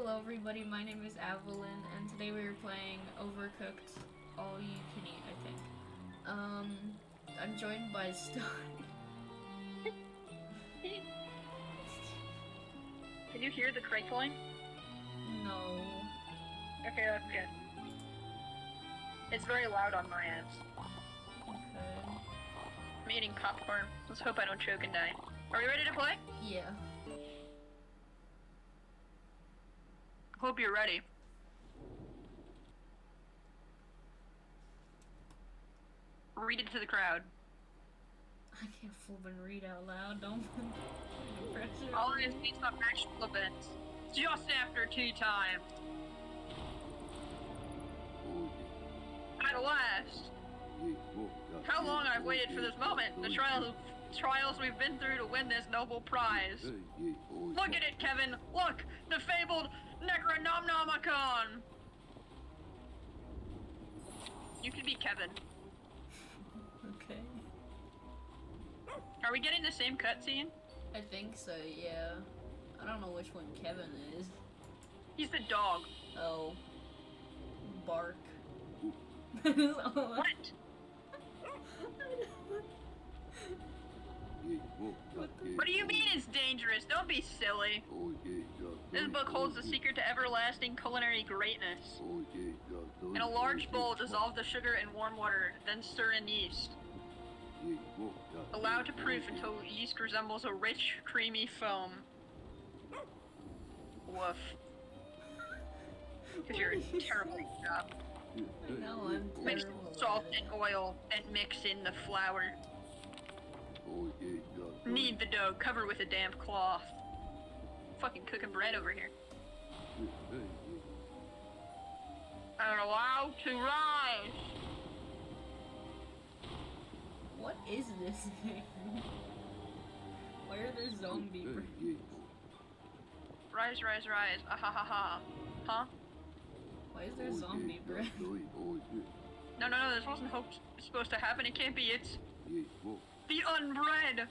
Hello everybody, my name is Evelyn, and today we are playing Overcooked All You Can Eat, I think. I'm joined by Star. Can you hear the crinkling? No. Okay, that's good. It's very loud on my end. Okay. I'm eating popcorn. Let's hope I don't choke and die. Are we ready to play? Yeah. Hope you're ready. Read it to the crowd. I can't flippin' read out loud, don't put pressure All on this me. needs some actual events. Just after tea time. At last. How long I've waited for this moment. The trials we've been through to win this noble prize. Look at it, Kevin. Look, the fabled Necronomicon. You can be Kevin. Okay. Are we getting the same cutscene? I think so, yeah. I don't know which one Kevin is. He's the dog. Oh. Bark. That is all. What? What do you mean it's dangerous? Don't be silly. This book holds the secret to everlasting culinary greatness. In a large bowl, dissolve the sugar in warm water, then stir in yeast. Allow to proof until yeast resembles a rich, creamy foam. Woof. Because you're a terrible job. No, I'm Mix terrible salt at it. and oil and mix in the flour. Knead the dough, cover with a damp cloth. Fucking cooking bread over here. And allow to rise. What is this thing? Why are there zombie brains? Rise, rise, rise. Ah ha ha ha. Huh? Why is there zombie bread? No, this wasn't supposed to happen. It can't be. It's the unbread.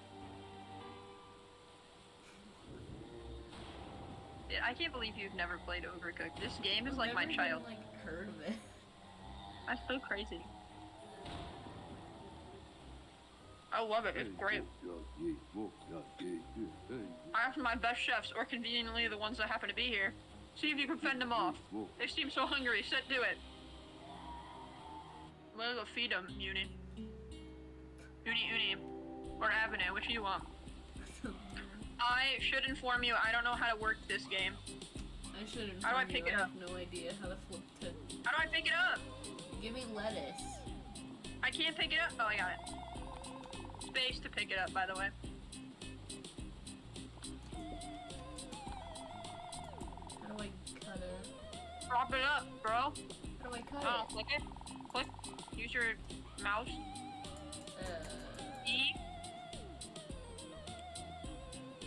I can't believe you've never played Overcooked. This game is like my child. I've never even, heard of it. That's so crazy. I love it. It's great. I asked my best chefs, or conveniently the ones that happen to be here, see if you can fend them off. They seem so hungry. Set to it. We'll go feed them, Uni. Uni. Or Avenue, which do you want? I should inform you, I don't know how to work this game. I should inform How do I you, pick it I up? have no idea how to flip to. How do I pick it up? Give me lettuce. I can't pick it up. Oh, I got it. Space to pick it up, by the way. How do I cut it? Prop it up, bro. How do I cut Oh, it? click it. Click. Use your mouse. E.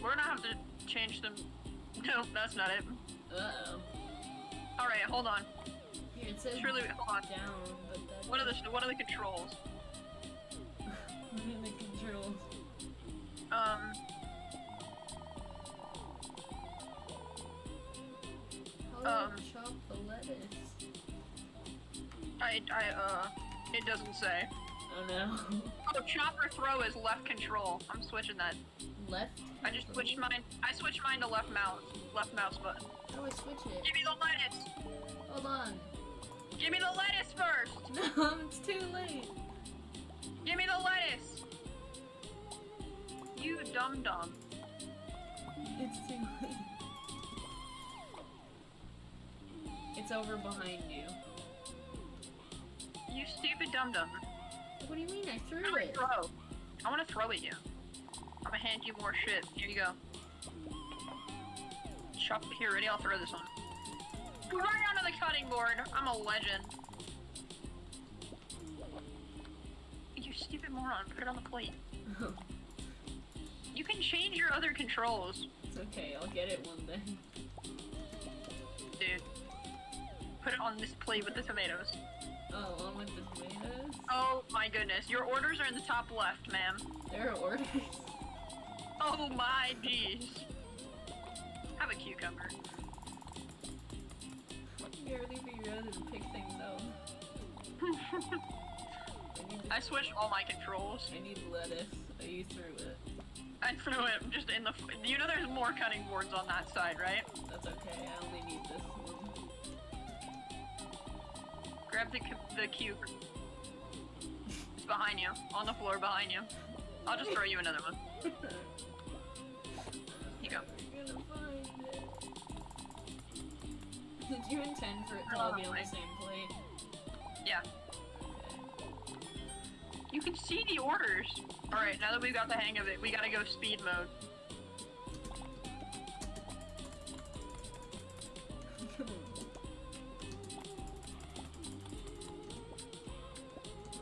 We're gonna have to change them. No, that's not it. Uh-oh. Alright, hold on. Here, it says Truly, hold on. down, but that's... What are the controls? What are the controls? How do I chop the lettuce? It doesn't say. Oh no. Oh, chop or throw is left control. I'm switching that. Left? I just switched mine. I switched mine to left mouse button. How do I switch it? Give me the lettuce. Hold on. Give me the lettuce first. No, it's too late. Give me the lettuce. You dum-dum. It's too late. It's over behind you. You stupid dum-dum. What do you mean? I I threw wanna it. throw. I want to throw at you. I'm gonna hand you more shit. Here you go. Chop. Here, ready? I'll throw this one. Right onto the cutting board. I'm a legend. You stupid moron. Put it on the plate. You can change your other controls. It's okay, I'll get it one day. Dude. Put it on this plate with the tomatoes. Oh, on with the tomatoes? Oh my goodness. Your orders are in the top left, ma'am. There are orders. Oh my jeez. Have a cucumber. to pick things up. I switched all my controls. I need lettuce. Oh, you threw it. I threw it just in the. You know, there's more cutting boards on that side, right? That's okay. I only need this one. Grab the cube. It's behind you, on the floor behind you. I'll just throw you another one. Here you go. You're gonna find it. Did you intend for it to all be on the same plate? Yeah. You can see the orders. Alright, now that we've got the hang of it, we gotta go speed mode.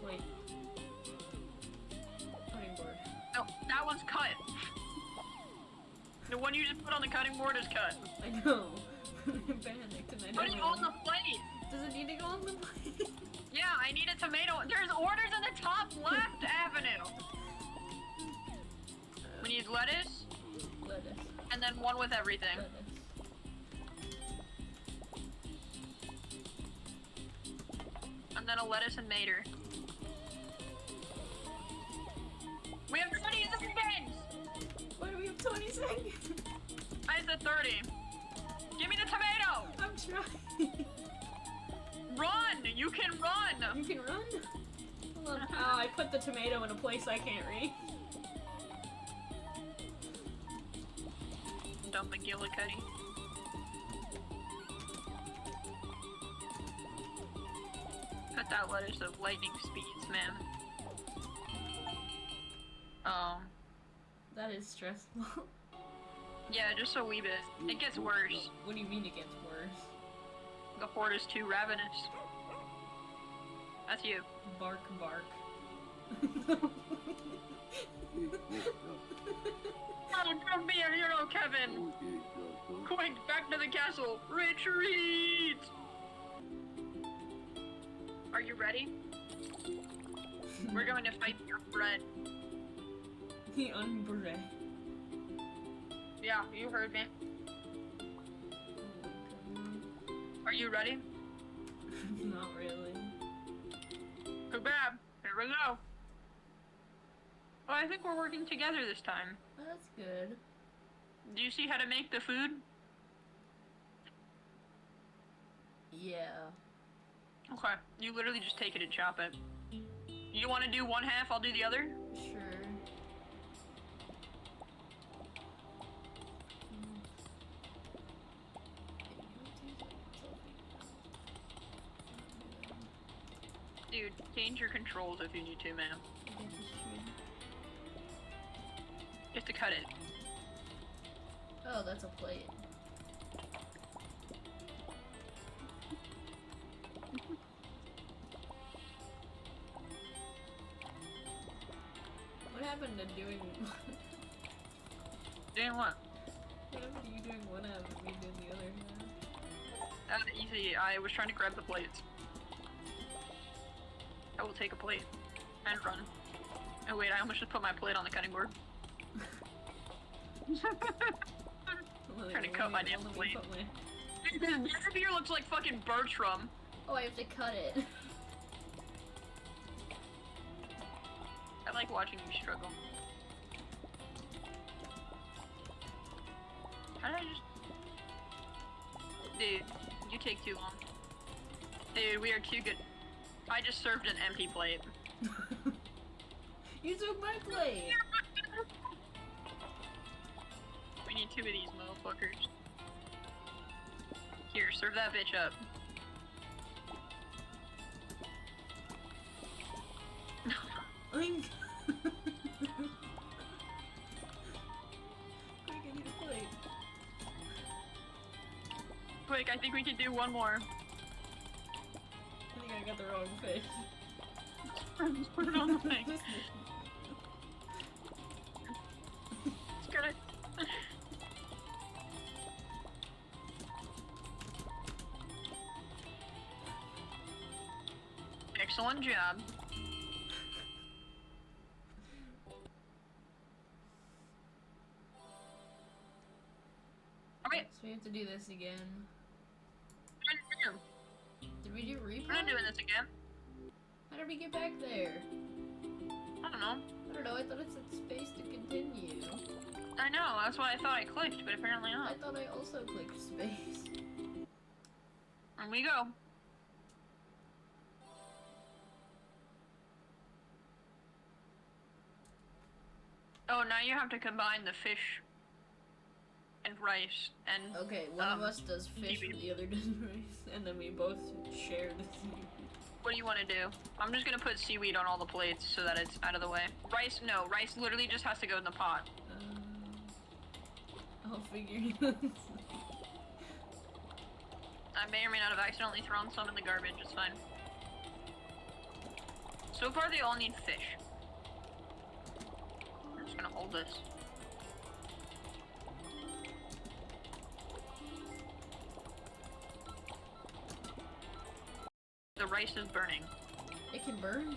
Wait. Cutting board. No, that one's cut. The one you just put on the cutting board is cut. I know. I'm panicked and I Put don't it know. on the plate! Does it need to go on the plate? Yeah, I need a tomato. There's orders in the top left avenue. We need lettuce, Lettuce. and then one with everything. Lettuce. And then a lettuce and mater. We have 20 seconds! Why do we have 20 seconds? I said 30. Give me the tomato! I'm trying. Run! You can run! You can run? Hold on. Oh, I put the tomato in a place I can't reach. Dump McGillicuddy. Cut that lettuce of lightning speeds, man. Oh. That is stressful. Yeah, just a wee bit. It gets worse. What do you mean it gets worse? The horde is too ravenous. That's you. Bark, bark. Oh, don't be a hero, Kevin! Quick, back to the castle! Retreat! Are you ready? We're going to fight your bread. The unbred. Yeah, you heard me. Are you ready? Not really. Kabab! Here we go! Oh, I think we're working together this time. Oh, that's good. Do you see how to make the food? Yeah. Okay. You literally just take it and chop it. You want to do one half, I'll do the other? Sure. Dude, change your controls if you need to, man. You have to cut it. Oh, that's a plate. What happened to doing... Doing what? What happened to you doing one half and me doing the other half? Easy, I was trying to grab the plates. I will take a plate and run. Oh wait, I almost just put my plate on the cutting board. Trying to cut my damn plate. This beer looks like fucking Bertram. Oh, I have to cut it. I like watching you struggle. How did I just... Dude, you take too long. Dude, we are too good. I just served an empty plate. You took my plate! We need 2 of these motherfuckers. Here, serve that bitch up. Oink! Quick, I need a plate. Quick, I think we can do one more. I think I got the wrong fish. Just put it on the thing. It's gonna... Excellent job. Okay. So we have to do this again. Did we do replay? We're not doing this again. How did we get back there? I don't know. I don't know, I thought it said space to continue. I know, that's what I thought I clicked, but apparently I not. thought I also clicked space. And we go. Oh, now you have to combine the fish and rice and Okay, one of us does fish seaweed. and the other does rice, and then we both share the seaweed. What do you want to do? I'm just gonna put seaweed on all the plates so that it's out of the way. Rice, no, rice literally just has to go in the pot. I'll figure it out. I may or may not have accidentally thrown some in the garbage, it's fine. So far they all need fish. I'm just gonna hold this. The rice is burning. It can burn?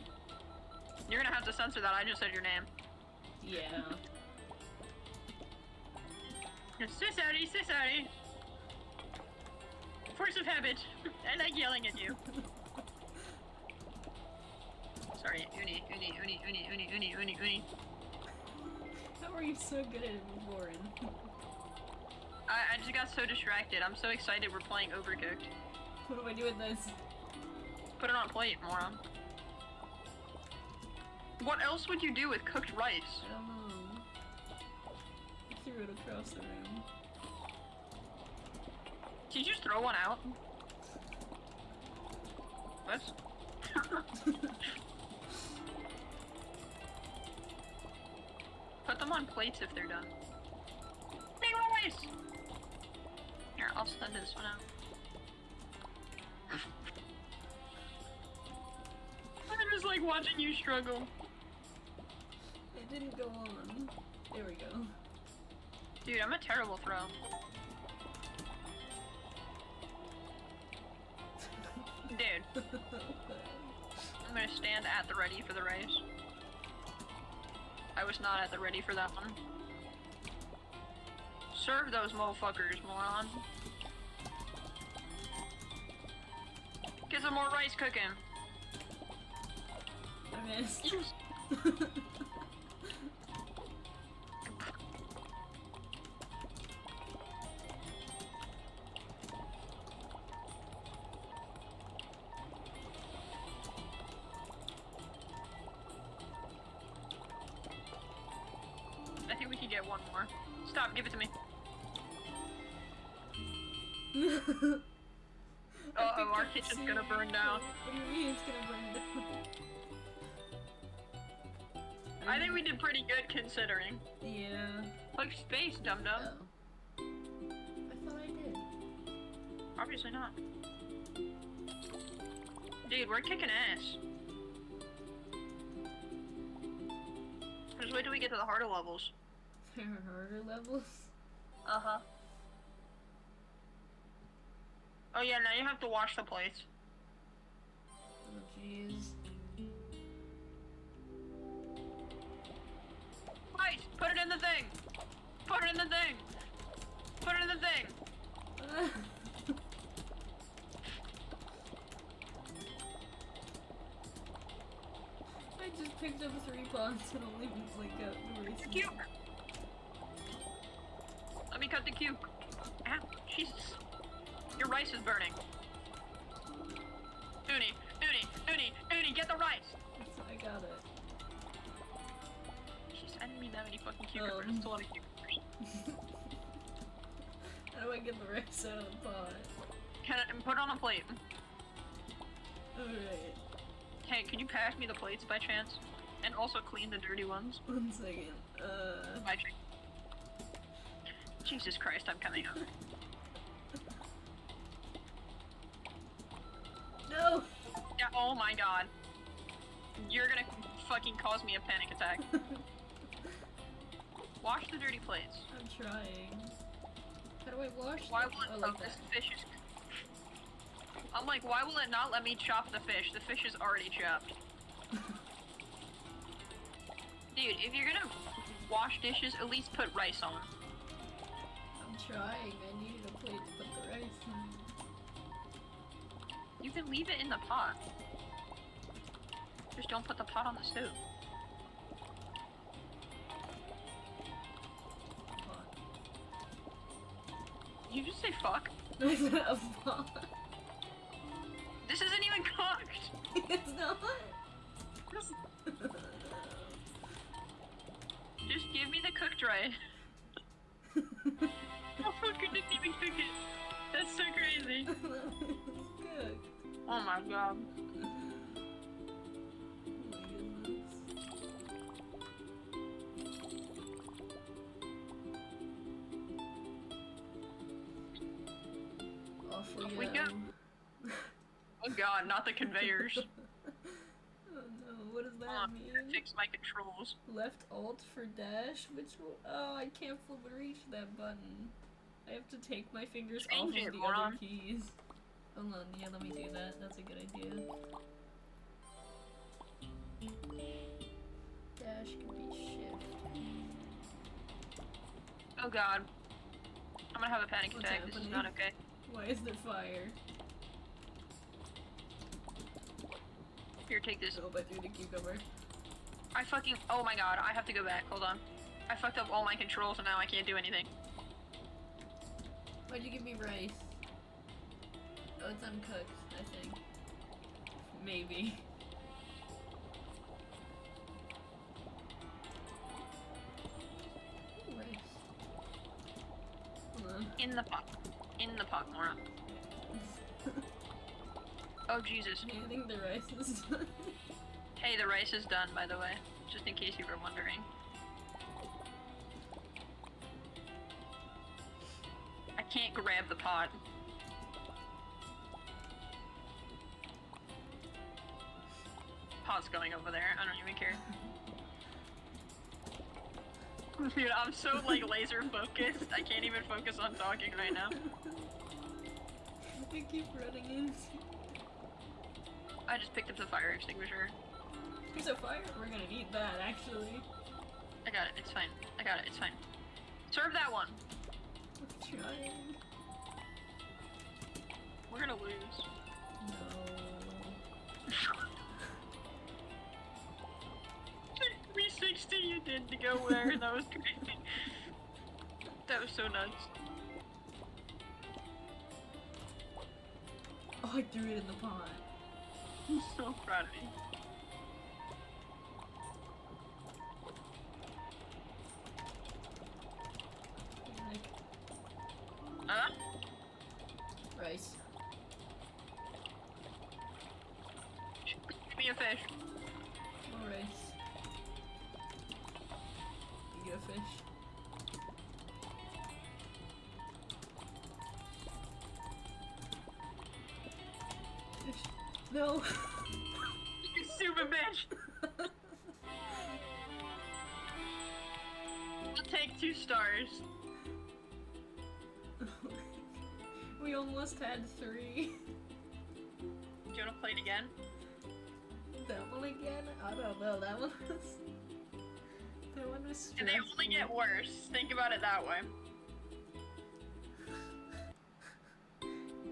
You're gonna have to censor that, I just said your name. Yeah. So sorry. Force of habit. I like yelling at you. Sorry, uni. How are you so good at it before? I just got so distracted. I'm so excited we're playing Overcooked. What do I do with this? Put it on a plate, moron. What else would you do with cooked rice? I don't know. I threw it across the room. Did you just throw one out? What? Put them on plates if they're done. Big rice! Here, I'll send this one out. I'm just like watching you struggle. It didn't go on. There we go. Dude, I'm a terrible throw. Dude. I'm gonna stand at the ready for the rice. I was not at the ready for that one. Serve those motherfuckers, moron. Get some more rice cooking. I missed. I think we could get one more. Stop, give it to me. Uh-oh, our kitchen's gonna burn down. What do you mean it's gonna burn down? I think we did pretty good considering. Yeah. Like space, dum-dum. Oh. I thought I did. Obviously not. Dude, we're kicking ass. Just wait till we get to the harder levels. There are harder levels? Uh-huh. Oh yeah, now you have to wash the plates. Oh jeez. Right! Put it in the thing! Put it in the thing! Put it in the thing! I just picked up 3 pots and only like got the rice. Cuke! Let me cut the cuke. Ow, Jesus. Your rice is burning. Uni, get the rice! I got it. Jeez, I didn't mean that many fucking cucumbers. It's a lot of cucumbers. How do I get the rice out of the pot? Put it on a plate. Alright. Hey, can you pass me the plates by chance? And also clean the dirty ones. 1 second. By chance. Jesus Christ, I'm coming up. No! Yeah, oh my god. You're gonna fucking cause me a panic attack. Wash the dirty plates. I'm trying. How do I wash Why them? will it? Oh, Oh, like this that. fish is. I'm like, why will it not let me chop the fish? The fish is already chopped. Dude, if you're gonna wash dishes, at least put rice on. I'm trying. I needed a plate to put the rice in. You Ethan, leave it in the pot. Just don't put the pot on the stove. Did you just say fuck? A pot. This isn't even cooked! It's not. Just give me the cooked rice. Oh fuck, I didn't even cook it. That's so crazy. It's good. Oh my god. Off Off we we go. go. Oh god, not the conveyors. Oh no, what does that Hold on, mean? I'm gonna fix my controls. Left alt for dash? Which one? Oh, I can't fully reach that button. I have to take my fingers off Change of it, the other moron. keys. Hold on, yeah, let me do that. That's a good idea. Dash can be shift. Oh god. I'm gonna have a panic What's attack. This is happening? not okay. Why is there fire? Here, take this. Oh, I threw the cucumber. I fucking. Oh my god, I have to go back. Hold on. I fucked up all my controls and now I can't do anything. Why'd you give me rice? Oh, it's uncooked, I think. Maybe. Ooh, rice. Hold on. In the pot. In the pot, moron. Oh Jesus. I think the rice is done. Hey, the rice is done, by the way. Just in case you were wondering. I can't grab the pot. Pot's going over there. I don't even care. Dude, I'm so like laser focused. I can't even focus on talking right now. I keep running in. I just picked up the fire extinguisher. There's a fire? We're gonna need that, actually. I got it. It's fine. I got it. It's fine. Serve that one. I'm trying. We're gonna lose. No. 360 you did to go where? That was crazy. That was so nuts. Oh, I threw it in the pot. I'm so proud of you. Like, Huh? rice. Give me a fish. More rice. You get a fish. Fish. No! You stupid bitch! I'll take 2 stars. We almost had 3. Do you wanna play it again? That one again? I don't know. That one was. That one was And they only stressful. get worse. Think about it that way.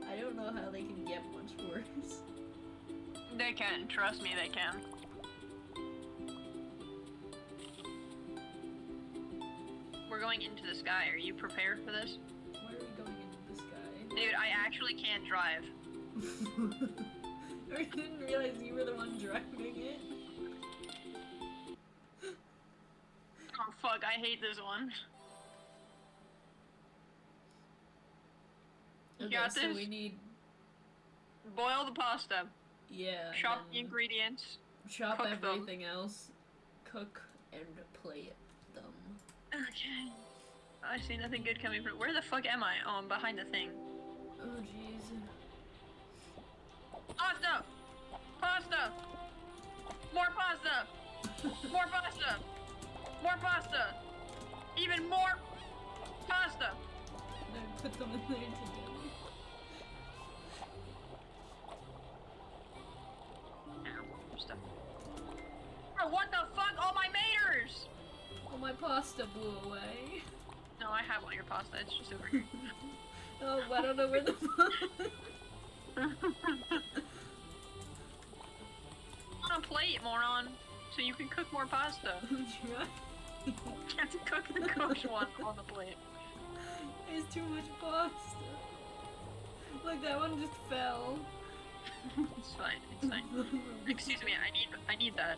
I don't know how they can get much worse. They can. Trust me, they can. We're going into the sky. Are you prepared for this? Why are we going into the sky? Dude, I actually can't drive. I didn't realize you were the one driving it. Oh fuck, I hate this one. You Okay, got so this? we need. Boil the pasta. Yeah. Chop and the ingredients. Chop cook them. everything else. Cook and plate them. Okay. I see nothing good coming from. Where the fuck am I? Oh, I'm behind the thing. Oh jeez. Pasta! Pasta! More pasta! More pasta! More pasta! Even more pasta! No, put them in there together. Ow, stuff. Bro, what the fuck? All my maters! Oh, my pasta blew away. No, I have all your pasta. It's just over here. Oh, I don't know where the. moron, so you can cook more pasta. I'm trying. You have to cook the cooked one on the plate. There's too much pasta. Look, that one just fell. It's fine, it's fine. Excuse me, I need that.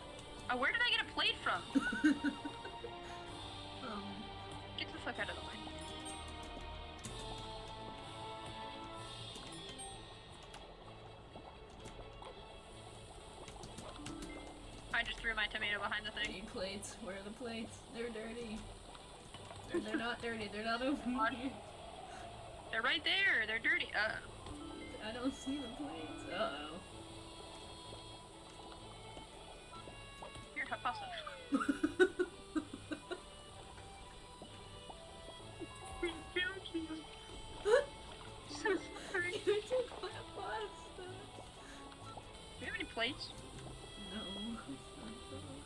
Oh, where did I get a plate from? Get the fuck out of the way. I just threw my tomato behind the thing. Need plates. Where are the plates? They're dirty. They're not dirty. They're not over here. They're right there. They're dirty. I don't see the plates. Uh-oh. Here, have pasta. So sorry. You took my pasta. Do you have any plates? No.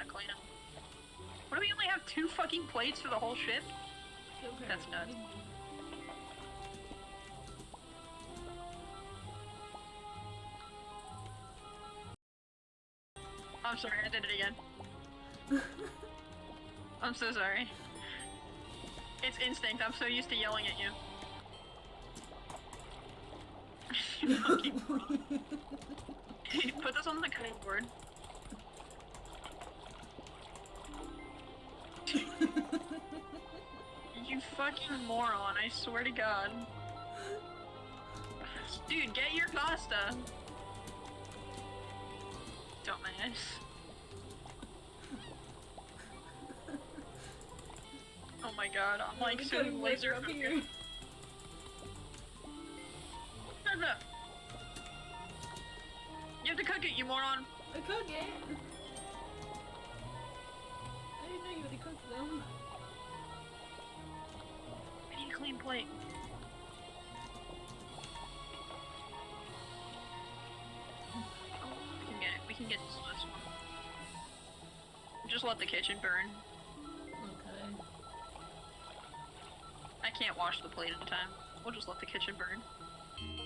I clean them. What do we only have 2 fucking plates for the whole ship? That's nuts. I'm sorry, I did it again. I'm so sorry. It's instinct, I'm so used to yelling at you. You fucking... Put this on the cutting board. You fucking moron, I swear to God. Dude, get your pasta. Dumbass. Oh my God, I'm like so laser up focused. here. You have to cook it, you moron. I cook it. I didn't know you had to cook them. I need a clean plate. We can get this last one. Just let the kitchen burn. Okay. I can't wash the plate in time. We'll just let the kitchen burn.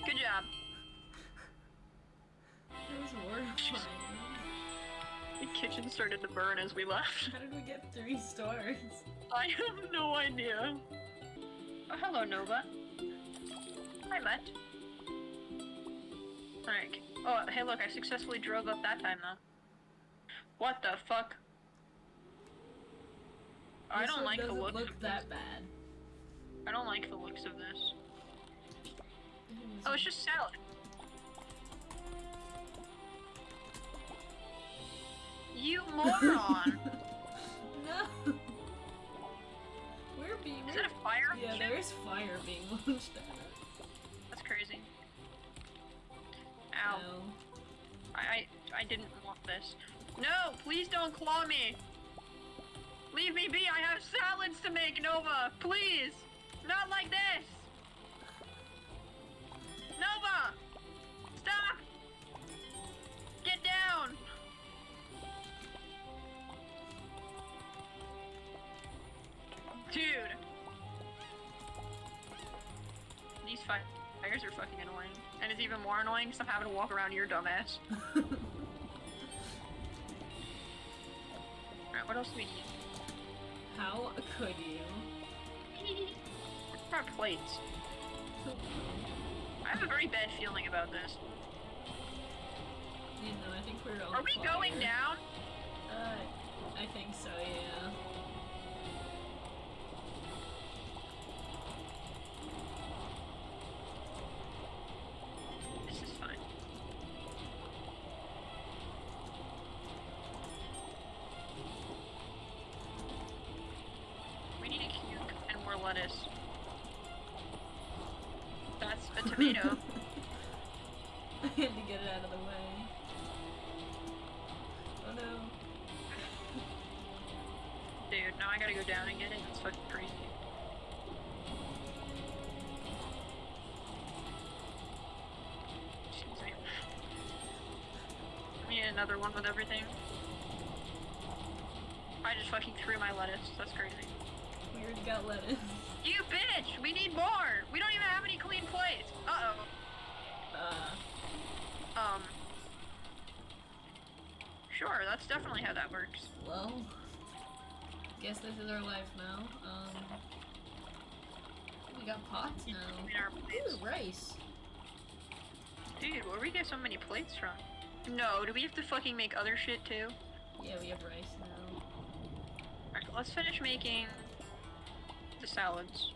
Good job. It was horrifying. The kitchen started to burn as we left. How did we get 3 stars? I have no idea. Oh, hello, Nova. Hi, Matt. Alright. Oh, hey, look, I successfully drove up that time, though. What the fuck? I don't like the doesn't looks look of that this. bad. I don't like the looks of this. Oh, it's just salad. You moron! No! We're being... Is that a fire? Yeah, there's fire being launched at us. That's crazy. Ow. No. I didn't want this. No! Please don't claw me! Leave me be! I have salads to make, Nova! Please! Not like this! Nova! Stop! Get down! Dude! These fires are fucking annoying. And it's even more annoying because I'm having to walk around your dumbass. Alright, what else do we need? How could you? Our plates. I have a very bad feeling about this. You know, I think we're on Are we fire. going down? I think so, yeah. This is fine. We need a cuke and more lettuce. That's a tomato. I had to get it out of the way. Oh no. Dude, now I gotta go down and get it. It's fucking crazy. Excuse me. I need another one with everything. I just fucking threw my lettuce. That's crazy. We already got lettuce. You bitch! We need more! We don't even have any clean plates! Uh-oh. Sure, that's definitely how that works. Well, guess this is our life now. We got pots now. In our plates. Ooh, rice. Dude, where we get so many plates from? No, do we have to fucking make other shit too? Yeah, we have rice now. Alright, let's finish making the salads.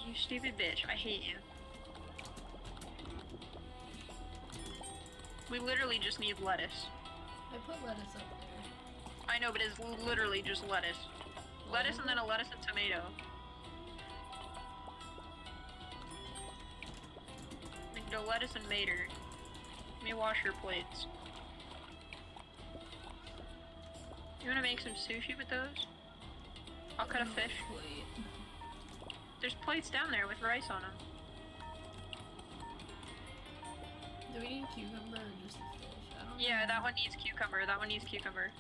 You stupid bitch, I hate you. We literally just need lettuce. I put lettuce up there. I know, but it's literally just lettuce. Lettuce and then a lettuce and tomato. Like, no lettuce and mater. Let me wash your plates. You wanna make some sushi with those? I'll cut a fish. Wait. There's plates down there with rice on them. Do we need cucumber or just a fish? I don't Yeah, know. that one needs cucumber. That one needs cucumber.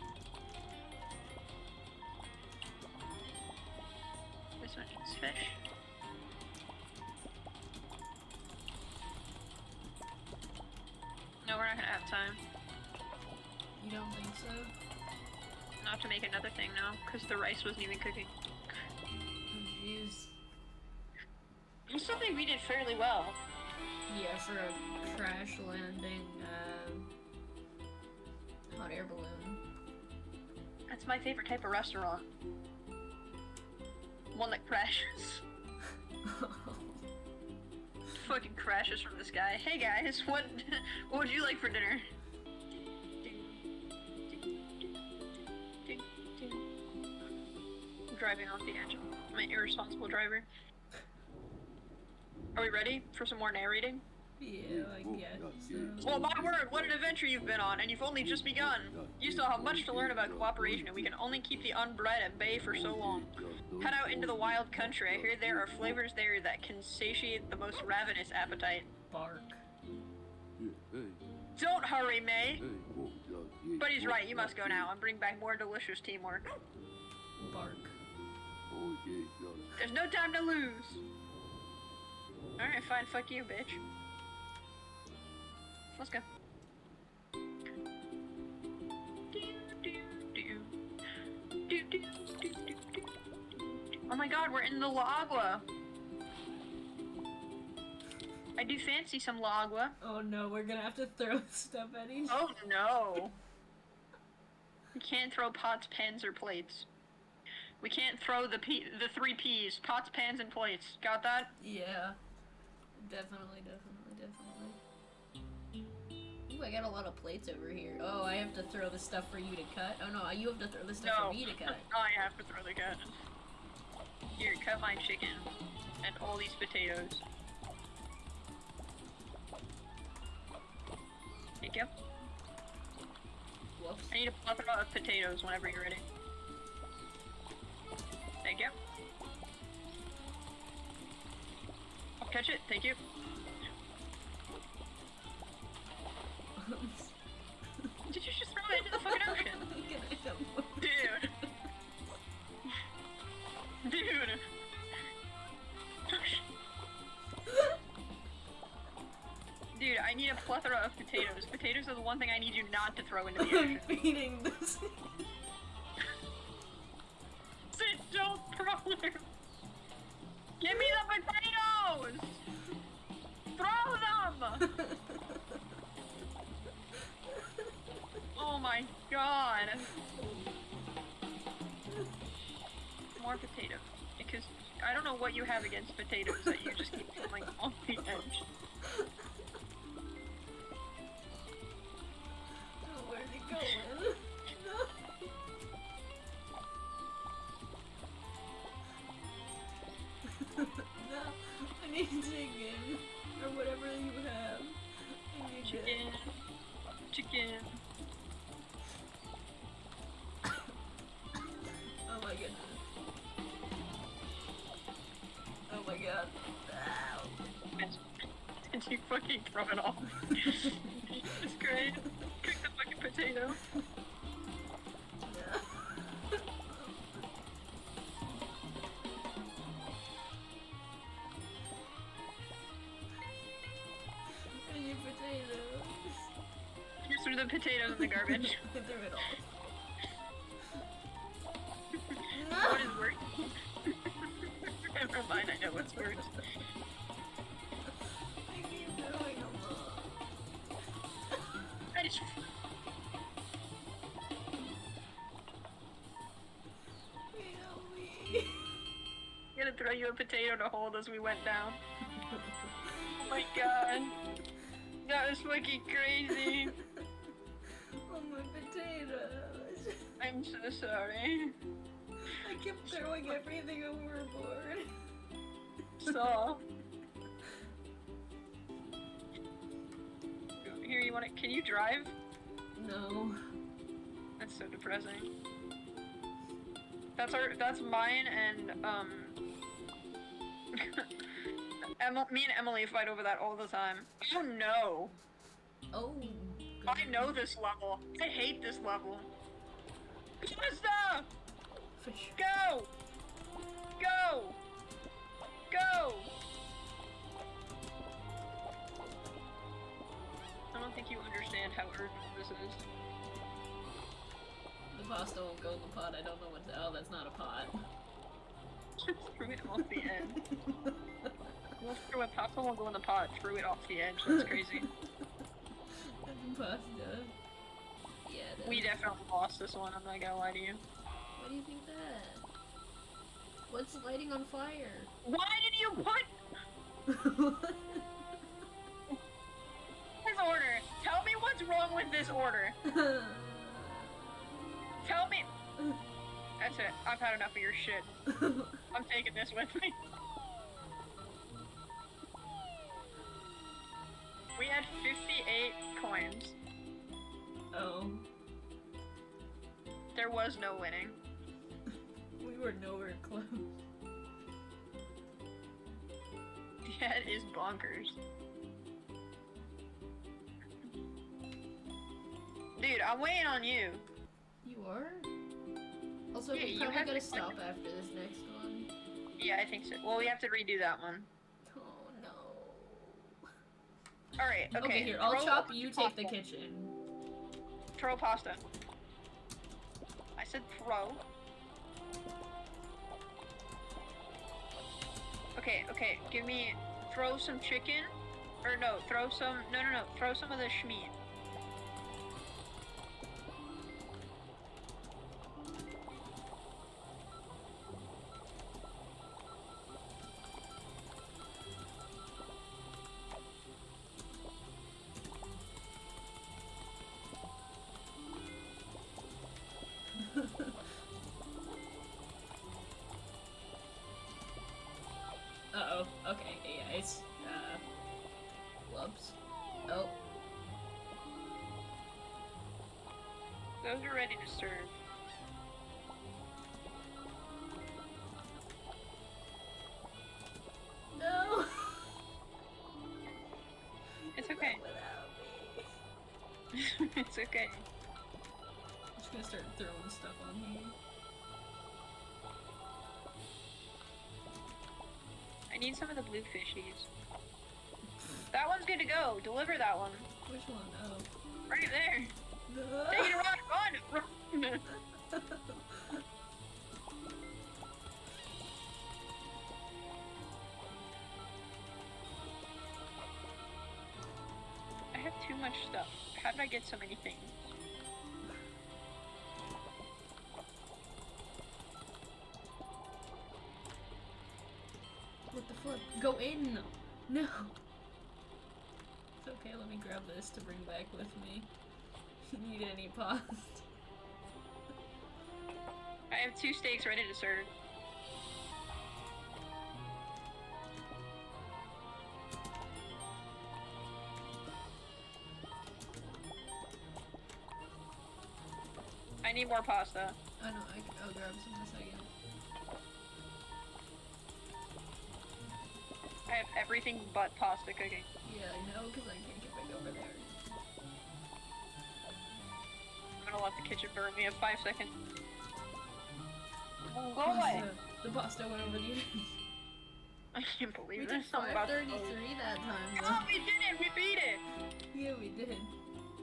This one needs fish. No, we're not gonna have time. You don't think so? Not to make another thing now, because the rice wasn't even cooking. Oh, jeez. I still think we did fairly well. Yeah, for a crash landing, hot air balloon. That's my favorite type of restaurant. One that crashes. Fucking crashes from the sky. Hey guys, what would you like for dinner? I'm driving off the engine. I'm an irresponsible driver. Are we ready for some more narrating? Yeah, I guess so. Well, my word, what an adventure you've been on, and you've only just begun. You still have much to learn about cooperation, and we can only keep the unbred at bay for so long. Head out into the wild country. I hear there are flavors there that can satiate the most ravenous appetite. Bark. Don't hurry, May! But he's right, you must go now and bring back more delicious teamwork. Bark. There's no time to lose! Alright, fine, fuck you, bitch. Let's go. Oh my god, we're in the La Agua! I do fancy some La Agua. Oh no, we're gonna have to throw stuff at each other. Oh no! We can't throw pots, pans, or plates. We can't throw the three P's. Pots, pans, and plates. Got that? Yeah. Definitely. Ooh, I got a lot of plates over here. Oh, I have to throw the stuff for you to cut? Oh no, you have to throw the stuff for me to cut. I have to throw the cut. Here, cut my chicken. And all these potatoes. Thank you. Whoops. I need a plethora of potatoes whenever you're ready. Thank you. I'll catch it, thank you. Did you just throw it into the fucking ocean? Dude. Dude. Dude, I need a plethora of potatoes. Potatoes are the one thing I need you not to throw into the ocean. I'm feeding this. Sid, don't throw them! Give me the potatoes! Throw them! Oh my god. More potatoes. Because I don't know what you have against potatoes that you just keep throwing off the edge. Oh, where's it going? No. No, I need chicken. Or whatever you have. I need Chicken. Chicken. Oh my goodness. Oh my god. Ow. Did you fucking throw it off? Jesus Christ. Cook the fucking potato. I need potatoes. Here's through the potatoes in the garbage. I threw it all. What is worse? Never mind, I know what's worse. I keep throwing them all. I just... Help me. I'm gonna throw you a potato to hold as we went down. Oh my god. That was fucking crazy. Oh, my potatoes. I'm so sorry. I kept throwing everything overboard. So... Here, you wanna- can you drive? No. That's so depressing. That's mine and, me and Emily fight over that all the time. Oh no! Oh. I know this level. I hate this level. Pasta! Fish. Go! Go! Go! I don't think you understand how urgent this is. The pasta won't go in the pot. I don't know what to. Oh, that's not a pot. Just threw it off the edge. Well, throw a pasta won't go in the pot. Threw it off the edge. That's crazy. That's pasta. Yeah. We definitely lost this one. I'm not gonna lie to you. Why do you think that? What's lighting on fire? Why did you put this order? Tell me what's wrong with this order. Tell me. That's it. I've had enough of your shit. I'm taking this with me. We had 58 coins. Oh. There was no winning. We were nowhere close. That is bonkers. Dude, I'm waiting on you. You are? Also, Yeah, we you probably have gotta to- stop after this next one. Yeah, I think so. Well, we have to redo that one. Oh no. Alright, okay. Okay, here, I'll throw chop, you take the pasta. kitchen. Throw pasta. I said throw. Okay, okay, give me, throw some chicken, or no, throw some, no, throw some of the schmeat. Uh-oh, okay, yeah, it's, whoops. Oh. Those are ready to serve. No! It's okay. Without me. It's okay. I'm just gonna start throwing stuff on here. I need some of the blue fishies. That one's good to go. Deliver that one. Which one? Oh. Right there. No. Take it, run, run! I have too much stuff. How did I get so many things? What the fuck? Go in! No! It's okay, let me grab this to bring back with me. You need any pasta? I have 2 steaks ready to serve. I need more pasta. I know, I'll grab some in a second. I have everything but pasta cooking. Yeah, I know, because I can't get back over there. I'm gonna let the kitchen burn. We have 5 seconds. Oh, go away! The pasta went over the edge. I can't We believe did this. I'm about to 533 that time, Oh, though. we did it! We beat it! Yeah, we did.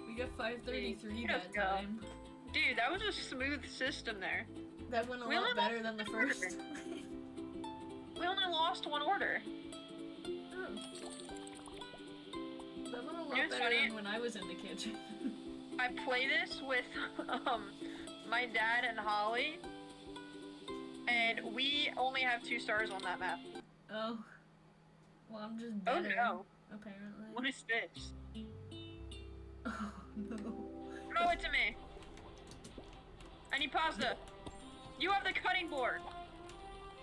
We got 533 Let's that go. time. Dude, that was a smooth system there. That went a We lot only better lost than the one first order. time. We only lost one order. Oh. That went a lot You know what's better funny? than when I was in the kitchen. I play this with my dad and Holly, and we only have 2 stars on that map. Oh. Well, I'm just Oh better, no. apparently. What is this? Oh, no. Throw it to me. I need pasta. You have the cutting board.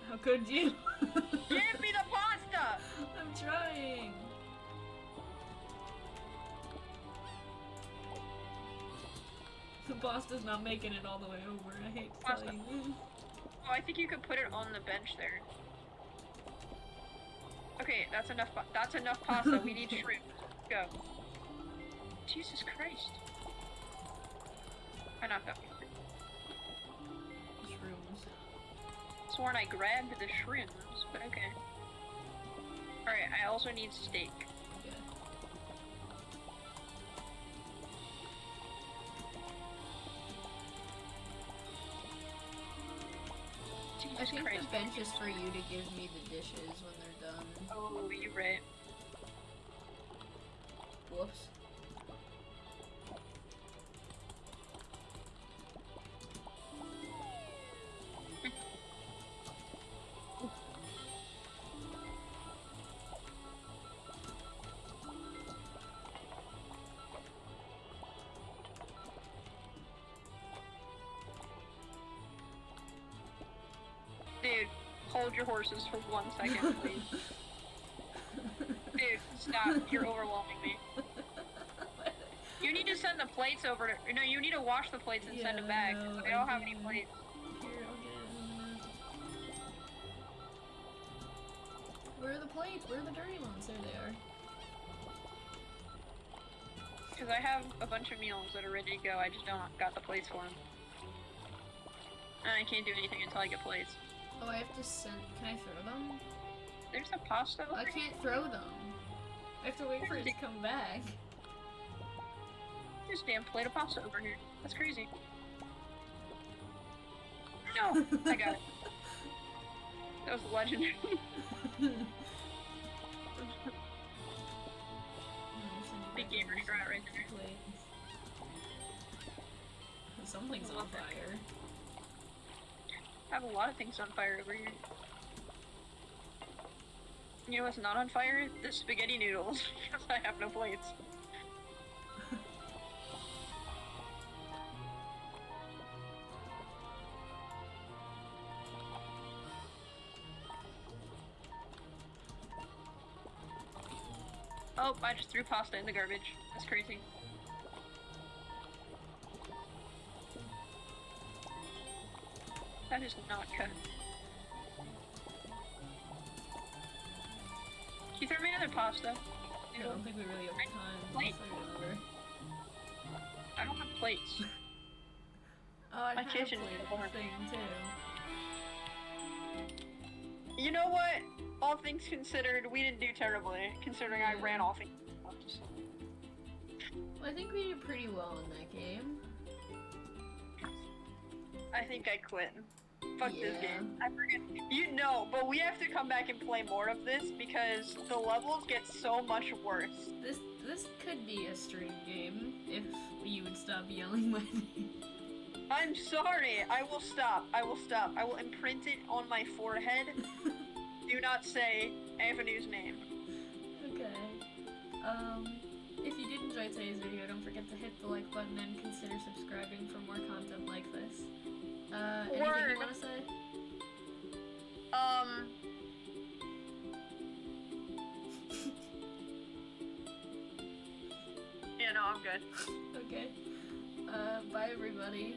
How could you? Give me the pasta. I'm trying. The pasta's not making it all the way over, I hate to Pasta. tell you. Oh, I think you could put it on the bench there. Okay, that's enough. That's enough pasta. We need shrimp. Go. Jesus Christ. I knocked up. Shrooms. Sworn I grabbed the shrimps, but okay. Alright, I also need steak. Yeah. I Jesus think Christ. the bench is for you to give me the dishes when they're done. Oh, you're right. Whoops. Dude, hold your horses for 1 second, please. Dude, stop. You're overwhelming me. You need to send the plates over to. No, you need to wash the plates and send them back. no, I don't have any plates. Here, I'll get it in a minute. Where are the plates? Where are the dirty ones? There they are. Because I have a bunch of meals that are ready to go. I just don't got the plates for them. And I can't do anything until I get plates. Oh, I have to send. Can I throw them? There's a pasta over I here. can't throw them. I have to wait for it to come back. There's a damn plate of pasta over here. That's crazy. No! I got it. That was legendary. Big gamer strat right there. Something's on fire. I have a lot of things on fire over here. You know what's not on fire? The spaghetti noodles, because I have no plates. Oh, I just threw pasta in the garbage. That's crazy. That is not cut. Can you throw me another pasta? I don't think we really have time. Plate. So remember. I don't have plates. Oh, I My had kitchen a is plate boring. thing too. You know what? All things considered, we didn't do terribly, considering I ran off. Well, I think we did pretty well in that game. I think I quit. Fuck this Yeah. game. I forget. You know, but we have to come back and play more of this because the levels get so much worse. This could be a stream game if you would stop yelling my name. I'm sorry. I will stop. I will stop. I will imprint it on my forehead. Do not say Avenue's name. Okay. If you did enjoy today's video, don't forget to hit the like button and consider subscribing for more content like this. Anything you want to say? Yeah, no, I'm good. Okay. Bye everybody.